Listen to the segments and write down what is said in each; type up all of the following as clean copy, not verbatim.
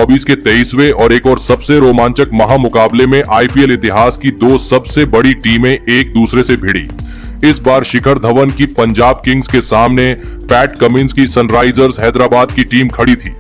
2024 के 23वें और एक और सबसे रोमांचक महामुकाबले में आईपीएल इतिहास की दो सबसे बड़ी टीमें एक दूसरे से भिड़ी। इस बार शिखर धवन की पंजाब किंग्स के सामने पैट कमिंस की सनराइजर्स हैदराबाद की टीम खड़ी थी।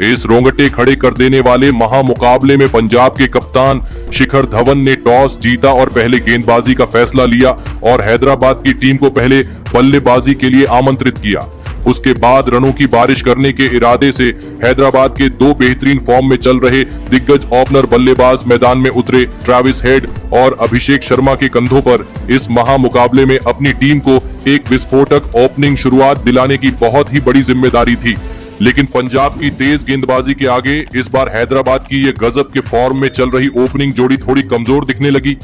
इस रोंगटे खड़े कर देने वाले महामुकाबले में पंजाब के कप्तान शिखर धवन ने टॉस जीता और पहले गेंदबाजी का फैसला लिया और हैदराबाद की टीम को पहले बल्लेबाजी के लिए आमंत्रित किया। उसके बाद रनों की बारिश करने के इरादे से हैदराबाद के दो बेहतरीन फॉर्म में चल रहे दिग्गज ओपनर बल्लेबाज मैदान में उतरे। ट्रेविस हेड और अभिषेक शर्मा के कंधों पर इस महामुकाबले में अपनी टीम को एक विस्फोटक ओपनिंग शुरुआत दिलाने की बहुत ही बड़ी जिम्मेदारी थी। लेकिन पंजाब की तेज गेंदबाजी के आगे इस बार हैदराबाद की ये गजब के फॉर्म में चल रही ओपनिंग जोड़ी थोड़ी कमजोर दिखने लगी।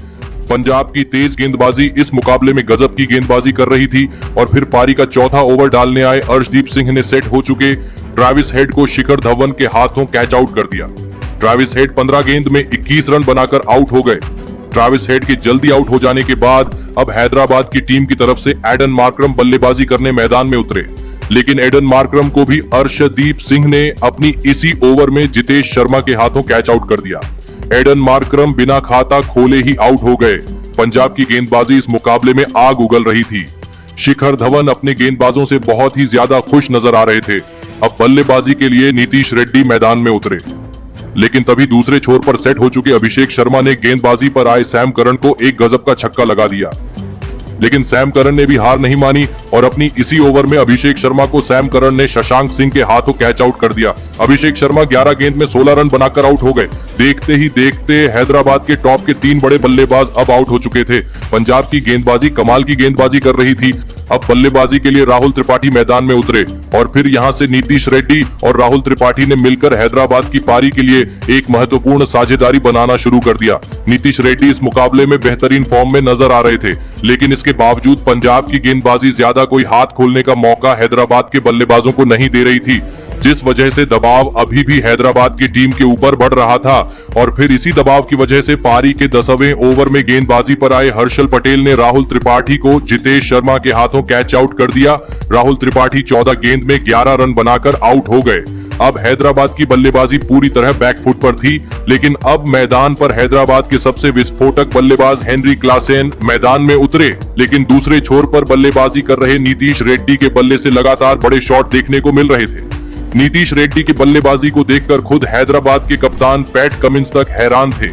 पंजाब की तेज गेंदबाजी इस मुकाबले में गजब की गेंदबाजी कर रही थी और फिर पारी का चौथा ओवर डालने आए अर्शदीप सिंह ने सेट हो चुके ट्रेविस हेड को शिखर धवन के हाथों कैच आउट कर दिया। ट्रेविस हेड 15 गेंद में 21 रन बनाकर आउट हो गए। ट्रेविस हेड के जल्दी आउट हो जाने के बाद अब हैदराबाद की टीम की तरफ से एडन मार्करम बल्लेबाजी करने मैदान में उतरे, लेकिन एडन मार्करम को भी अर्शदीप सिंह ने अपनी इसी ओवर में जितेश शर्मा के हाथों कैच आउट कर दिया। एडन मार्करम बिना खाता खोले ही आउट हो गए। पंजाब की गेंदबाजी इस मुकाबले में आग उगल रही थी। शिखर धवन अपने गेंदबाजों से बहुत ही ज्यादा खुश नजर आ रहे थे। अब बल्लेबाजी के लिए नीतीश रेड्डी मैदान में उतरे, लेकिन तभी दूसरे छोर पर सेट हो चुके अभिषेक शर्मा ने गेंदबाजी पर आए सैम करन को एक गजब का छक्का लगा दिया। लेकिन सैम करन ने भी हार नहीं मानी और अपनी इसी ओवर में अभिषेक शर्मा को सैम करन ने शशांक सिंह के हाथों कैच आउट कर दिया। अभिषेक शर्मा 11 गेंद में 16 रन बनाकर आउट हो गए। देखते ही देखते हैदराबाद के टॉप के 3 बड़े बल्लेबाज अब आउट हो चुके थे। पंजाब की गेंदबाजी कमाल की गेंदबाजी कर रही थी। अब बल्लेबाजी के लिए राहुल त्रिपाठी मैदान में उतरे और फिर यहां से नीतीश रेड्डी और राहुल त्रिपाठी ने मिलकर हैदराबाद की पारी के लिए एक महत्वपूर्ण साझेदारी बनाना शुरू कर दिया। नीतीश रेड्डी इस मुकाबले में बेहतरीन फॉर्म में नजर आ रहे थे, लेकिन इसके बावजूद पंजाब की गेंदबाजी ज्यादा कोई हाथ खोलने का मौका हैदराबाद के बल्लेबाजों को नहीं दे रही थी, जिस वजह से दबाव अभी भी हैदराबाद की टीम के ऊपर बढ़ रहा था। और फिर इसी दबाव की वजह से पारी के 10वें ओवर में गेंदबाजी पर आए हर्षल पटेल ने राहुल त्रिपाठी को जितेश शर्मा के हाथों कैच आउट कर दिया। राहुल त्रिपाठी 14 गेंद में 11 रन बनाकर आउट हो गए। अब हैदराबाद की बल्लेबाजी पूरी तरह बैकफुट पर थी, लेकिन अब मैदान पर हैदराबाद के सबसे विस्फोटक बल्लेबाज हेनरी क्लासेन मैदान में उतरे। लेकिन दूसरे छोर पर बल्लेबाजी कर रहे नीतीश रेड्डी के बल्ले से लगातार बड़े शॉट देखने को मिल रहे थे। नीतीश रेड्डी की बल्लेबाजी को देखकर खुद हैदराबाद के कप्तान पैट कमिंस तक हैरान थे।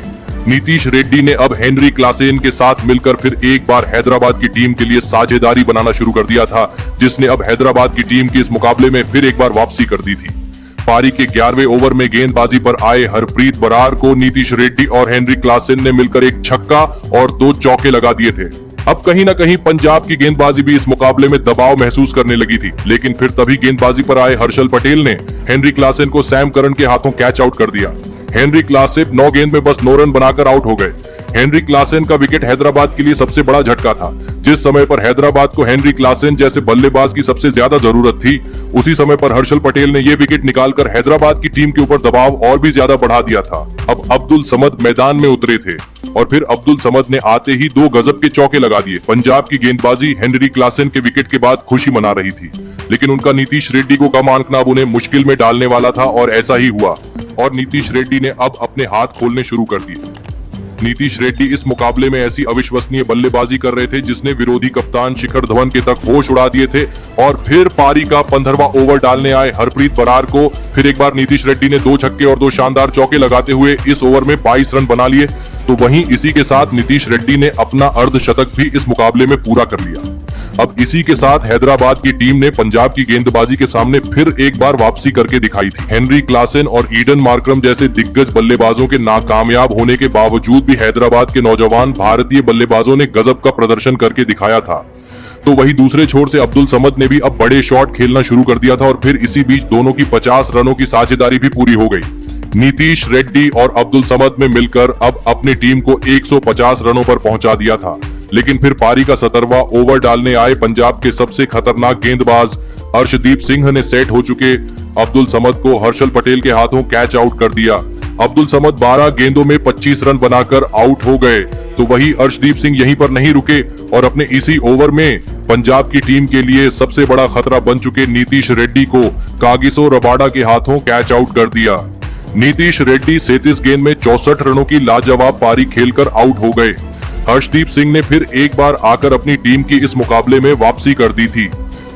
नीतीश रेड्डी ने अब हेनरी क्लासेन के साथ मिलकर फिर एक बार हैदराबाद की टीम के लिए साझेदारी बनाना शुरू कर दिया था, जिसने अब हैदराबाद की टीम की इस मुकाबले में फिर एक बार वापसी कर दी थी। पारी के 11वें ओवर में गेंदबाजी पर आए हरप्रीत बरार को नीतीश रेड्डी और हेनरी क्लासेन ने मिलकर एक छक्का और 2 चौके लगा दिए थे। अब कहीं ना कहीं पंजाब की गेंदबाजी भी इस मुकाबले में दबाव महसूस करने लगी थी, लेकिन फिर तभी गेंदबाजी पर आए हर्षल पटेल ने हेनरी क्लासेन को सैम करन के हाथों कैच आउट कर दिया। हेनरी क्लासेन 9 गेंद में बस 9 रन बनाकर आउट हो गए। हेनरी क्लासेन का विकेट हैदराबाद के लिए सबसे बड़ा झटका था। जिस समय पर हैदराबाद को हेनरी क्लासेन जैसे बल्लेबाज की सबसे ज्यादा जरूरत थी, उसी समय पर हर्षल पटेल ने यह विकेट निकालकर हैदराबाद की टीम के ऊपर दबाव और भी ज्यादा बढ़ा दिया था। अब अब्दुल समद मैदान में उतरे थे और फिर अब्दुल समद ने आते ही 2 गजब के चौके लगा दिए। पंजाब की गेंदबाजी हेनरी क्लासेन के विकेट के बाद खुशी मना रही थी, लेकिन उनका नीतीश रेड्डी को कम आंकना अब उन्हें मुश्किल में डालने वाला था और ऐसा ही हुआ और नीतीश रेड्डी ने अब अपने हाथ खोलने शुरू कर दिए। नीतीश रेड्डी इस मुकाबले में ऐसी अविश्वसनीय बल्लेबाजी कर रहे थे जिसने विरोधी कप्तान शिखर धवन के तक होश उड़ा दिए थे। और फिर पारी का 15वां ओवर डालने आए हरप्रीत बरार को फिर एक बार नीतीश रेड्डी ने 2 छक्के और 2 शानदार चौके लगाते हुए इस ओवर में 22 रन बना लिए। तो वहीं इसी के साथ नीतीश रेड्डी ने अपना अर्धशतक भी इस मुकाबले में पूरा कर लिया। अब इसी के साथ हैदराबाद की टीम ने पंजाब की गेंदबाजी के सामने फिर एक बार वापसी करके दिखाई थी। हेनरी क्लासेन और ईडन मार्करम जैसे दिग्गज बल्लेबाजों के नाकामयाब होने के बावजूद भी हैदराबाद के नौजवान भारतीय बल्लेबाजों ने गजब का प्रदर्शन करके दिखाया था। तो वही दूसरे छोर से अब्दुल समद ने भी अब बड़े शॉट खेलना शुरू कर दिया था और फिर इसी बीच दोनों की 50 रनों की साझेदारी भी पूरी हो गई। नीतीश रेड्डी और अब्दुल समद में मिलकर अब अपनी टीम को 150 रनों पर पहुंचा दिया था। लेकिन फिर पारी का 17वां ओवर डालने आए पंजाब के सबसे खतरनाक गेंदबाज अर्शदीप सिंह ने सेट हो चुके अब्दुल समद को हर्षल पटेल के हाथों कैच आउट कर दिया। अब्दुल समद 12 गेंदों में 25 रन बनाकर आउट हो गए। तो वही अर्शदीप सिंह यहीं पर नहीं रुके और अपने इसी ओवर में पंजाब की टीम के लिए सबसे बड़ा खतरा बन चुके नीतीश रेड्डी को कागिसो रबाडा के हाथों कैच आउट कर दिया। नीतीश रेड्डी 37 गेंद में 64 रनों की लाजवाब पारी खेलकर आउट हो गए। हर्षदीप सिंह ने फिर एक बार आकर अपनी टीम की इस मुकाबले में वापसी कर दी थी।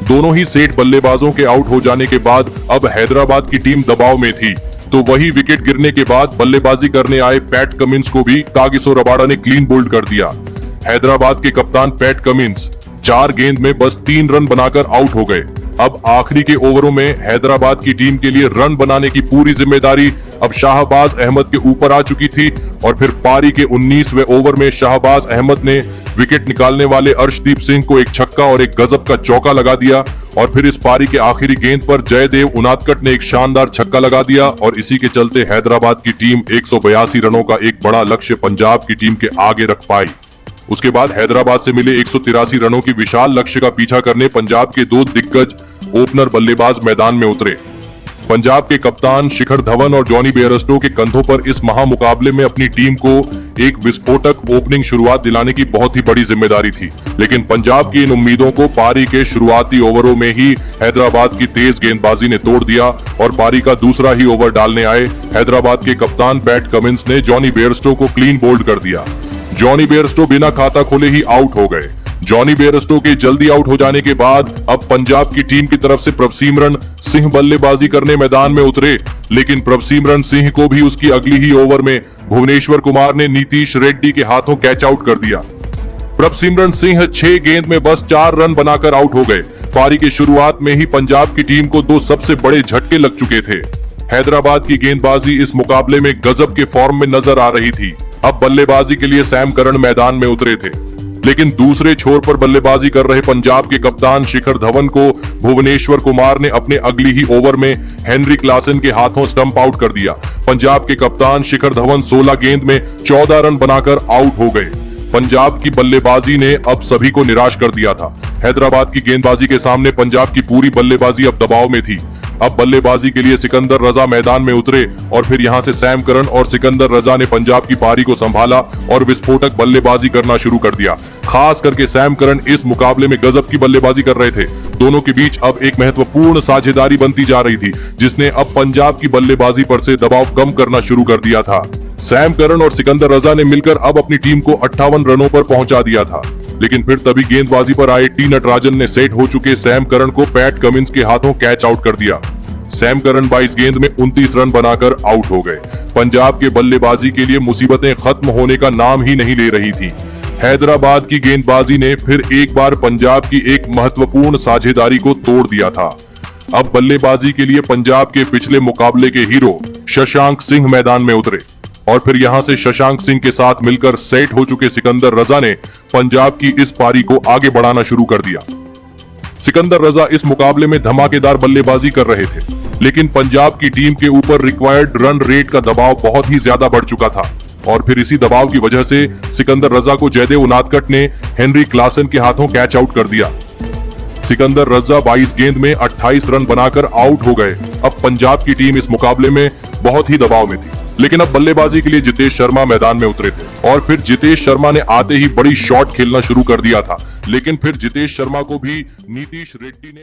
दोनों ही सेठ बल्लेबाजों के आउट हो जाने के बाद अब हैदराबाद की टीम दबाव में थी, तो वही विकेट गिरने के बाद बल्लेबाजी करने आए पैट कमिंस को भी कागिसो रबाडा ने क्लीन बोल्ड कर दिया। हैदराबाद के कप्तान पैट कमिंस 4 गेंद में बस 3 रन बनाकर आउट हो गए। अब आखिरी के ओवरों में हैदराबाद की टीम के लिए रन बनाने की पूरी जिम्मेदारी अब शाहबाज अहमद के ऊपर आ चुकी थी और फिर पारी के 19वें ओवर में शाहबाज अहमद ने विकेट निकालने वाले अर्शदीप सिंह को एक छक्का और एक गजब का चौका लगा दिया और फिर इस पारी के आखिरी गेंद पर जयदेव उनादकट ने एक शानदार छक्का लगा दिया और इसी के चलते हैदराबाद की टीम 182 रनों का एक बड़ा लक्ष्य पंजाब की टीम के आगे रख पाई। उसके बाद हैदराबाद से मिले 183 रनों की विशाल लक्ष्य का पीछा करने पंजाब के 2 दिग्गज ओपनर बल्लेबाज मैदान में उतरे। पंजाब के कप्तान शिखर धवन और जॉनी बेयरस्टो के कंधों पर इस महामुकाबले में अपनी टीम को एक विस्फोटक ओपनिंग शुरुआत दिलाने की बहुत ही बड़ी जिम्मेदारी थी, लेकिन पंजाब की इन उम्मीदों को पारी के शुरुआती ओवरों में ही हैदराबाद की तेज गेंदबाजी ने तोड़ दिया और पारी का दूसरा ही ओवर डालने आए हैदराबाद के कप्तान पैट कमिंस ने जॉनी बेयरस्टो को क्लीन बोल्ड कर दिया। जॉनी बेयरस्टो बिना खाता खोले ही आउट हो गए। जॉनी बेयरस्टो के जल्दी आउट हो जाने के बाद अब पंजाब की टीम की तरफ से प्रभसिमरन सिंह बल्लेबाजी करने मैदान में उतरे, लेकिन प्रभसिमरन सिंह को भी उसकी अगली ही ओवर में भुवनेश्वर कुमार ने नीतीश रेड्डी के हाथों कैच आउट कर दिया। प्रभसिमरन सिंह 6 गेंद में बस 4 रन बनाकर आउट हो गए। पारी की शुरुआत में ही पंजाब की टीम को 2 सबसे बड़े झटके लग चुके थे। हैदराबाद की गेंदबाजी इस मुकाबले में गजब के फॉर्म में नजर आ रही थी। अब बल्लेबाजी के लिए सैम करन मैदान में उतरे थे, लेकिन दूसरे छोर पर बल्लेबाजी कर रहे पंजाब के कप्तान शिखर धवन को भुवनेश्वर कुमार ने अपने अगली ही ओवर में हेनरी क्लासन के हाथों स्टंप आउट कर दिया। पंजाब के कप्तान शिखर धवन 16 गेंद में 14 रन बनाकर आउट हो गए। पंजाब की बल्लेबाजी ने अब सभी को निराश कर दिया था। हैदराबाद की गेंदबाजी के सामने पंजाब की पूरी बल्लेबाजी अब दबाव में थी। अब बल्लेबाजी के लिए सिकंदर रजा मैदान में उतरे और फिर यहां से सैम करन और सिकंदर रजा ने पंजाब की पारी को संभाला और विस्फोटक बल्लेबाजी करना शुरू कर दिया। खास करके सैम करन इस मुकाबले में गजब की बल्लेबाजी कर रहे थे। दोनों के बीच अब एक महत्वपूर्ण साझेदारी बनती जा रही थी, जिसने अब पंजाब की बल्लेबाजी पर से दबाव कम करना शुरू कर दिया था। सैम करन और सिकंदर रजा ने मिलकर अब अपनी टीम को 58 रनों पर पहुंचा दिया था, लेकिन फिर तभी गेंदबाजी पर आए टी नटराजन ने सेट हो चुके सैम करन को पैट कमिंस के हाथों कैच आउट कर दिया। सैम करन 22 गेंद में 29 रन बनाकर आउट हो गए। पंजाब के बल्लेबाजी के लिए मुसीबतें खत्म होने का नाम ही नहीं ले रही थी। हैदराबाद की गेंदबाजी ने फिर एक बार पंजाब की एक महत्वपूर्ण साझेदारी को तोड़ दिया था। अब बल्लेबाजी के लिए पंजाब के पिछले मुकाबले के हीरो शशांक सिंह मैदान में उतरे और फिर यहां से शशांक सिंह के साथ मिलकर सेट हो चुके सिकंदर रजा ने पंजाब की इस पारी को आगे बढ़ाना शुरू कर दिया। सिकंदर रजा इस मुकाबले में धमाकेदार बल्लेबाजी कर रहे थे, लेकिन पंजाब की टीम के ऊपर रिक्वायर्ड रन रेट का दबाव बहुत ही ज्यादा बढ़ चुका था और फिर इसी दबाव की वजह से सिकंदर रजा को जयदेव उनादकट ने हेनरी क्लासन के हाथों कैच आउट कर दिया। सिकंदर रजा 22 गेंद में 28 रन बनाकर आउट हो गए। अब पंजाब की टीम इस मुकाबले में बहुत ही दबाव में थी, लेकिन अब बल्लेबाजी के लिए जितेश शर्मा मैदान में उतरे थे और फिर जितेश शर्मा ने आते ही बड़ी शॉट खेलना शुरू कर दिया था, लेकिन फिर जितेश शर्मा को भी नीतीश रेड्डी ने